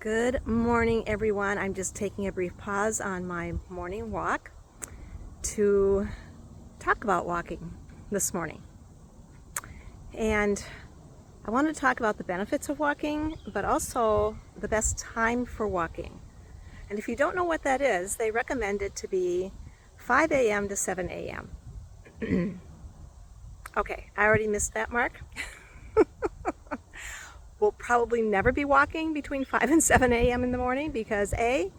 Good morning, everyone. I'm just taking a brief pause on my morning walk to talk about walking this morning. And I want to talk about the benefits of walking, but also the best time for walking. And if you don't know what that is, they recommend it to be 5 a.m. to 7 a.m. Okay, I already missed that mark. We'll probably never be walking between 5 and 7 a.m. in the morning because A,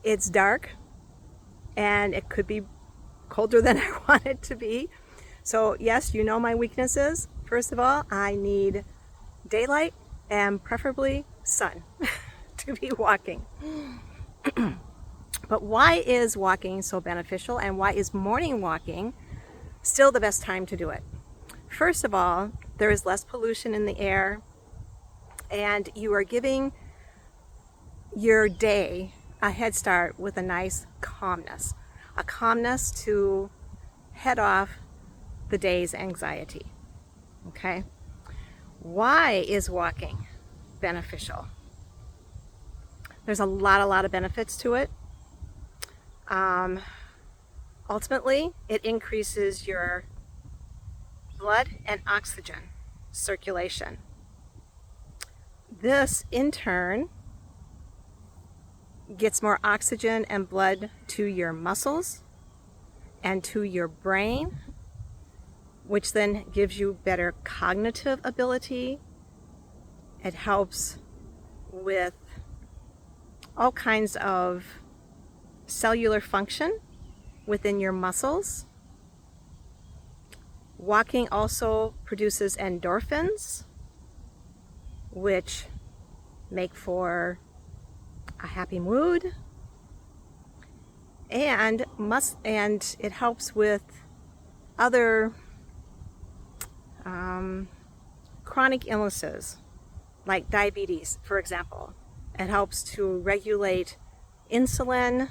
it's dark and it could be colder than I want it to be. So yes, you know my weaknesses. First of all, I need daylight and preferably sun to be walking. But why is walking so beneficial, and why is morning walking still the best time to do it? First of all, there is less pollution in the air, and you are giving your day a head start with a nice calmness. A calmness to head off the day's anxiety. Okay? Why is walking beneficial? There's a lot of benefits to it. Ultimately, it increases your blood and oxygen circulation. This, in turn, gets more oxygen and blood to your muscles and to your brain, which then gives you better cognitive ability. It helps with all kinds of cellular function within your muscles. Walking also produces endorphins, which make for a happy mood, and it helps with other chronic illnesses like diabetes, for example. It helps to regulate insulin.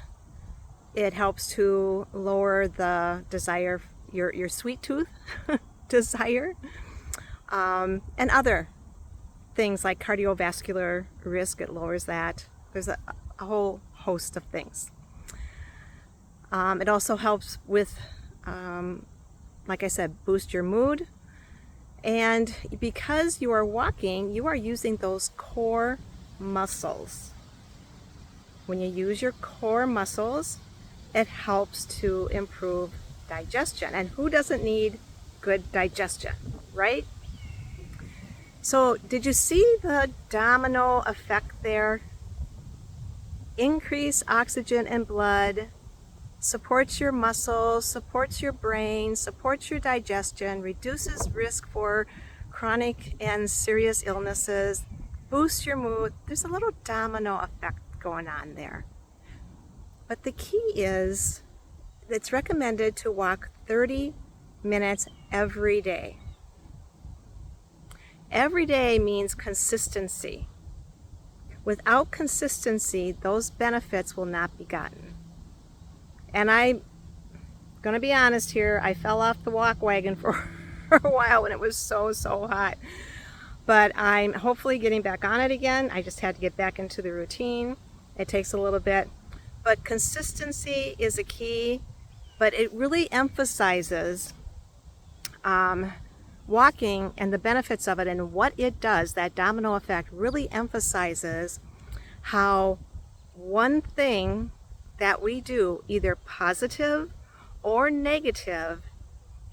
It helps to lower the desire, your sweet tooth desire, and other things like cardiovascular risk. It lowers that. There's a whole host of things. It also helps with, like I said, boost your mood. And because you are walking, you are using those core muscles. When you use your core muscles, it helps to improve digestion. And who doesn't need good digestion, right? So did you see the domino effect there? Increase oxygen and blood, supports your muscles, supports your brain, supports your digestion, reduces risk for chronic and serious illnesses, boosts your mood. There's a little domino effect going on there. But the key is it's recommended to walk 30 minutes every day. Every day means consistency. Without consistency, those benefits will not be gotten. And I'm going to be honest here, I fell off the walk wagon for a while when it was so hot. But I'm hopefully getting back on it again. I just had to get back into the routine. It takes a little bit. But consistency is a key, but it really emphasizes walking and the benefits of it and what it does. That domino effect really emphasizes how one thing that we do, either positive or negative,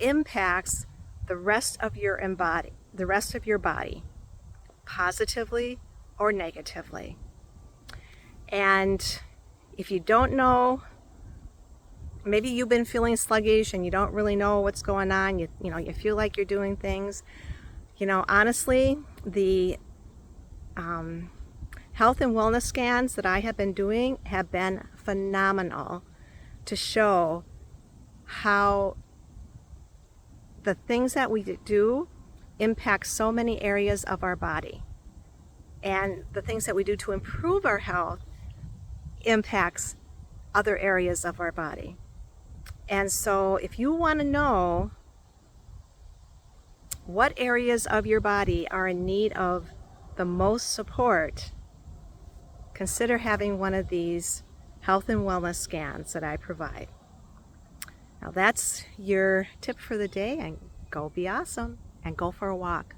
impacts the rest of your body, positively or negatively. And if you don't know, maybe you've been feeling sluggish and you don't really know what's going on, you feel like you're doing things. Honestly, the health and wellness scans that I have been doing have been phenomenal to show how the things that we do impact so many areas of our body. And the things that we do to improve our health impacts other areas of our body. And so if you want to know what areas of your body are in need of the most support, consider having one of these health and wellness scans that I provide. Now that's your tip for the day, and go be awesome and go for a walk.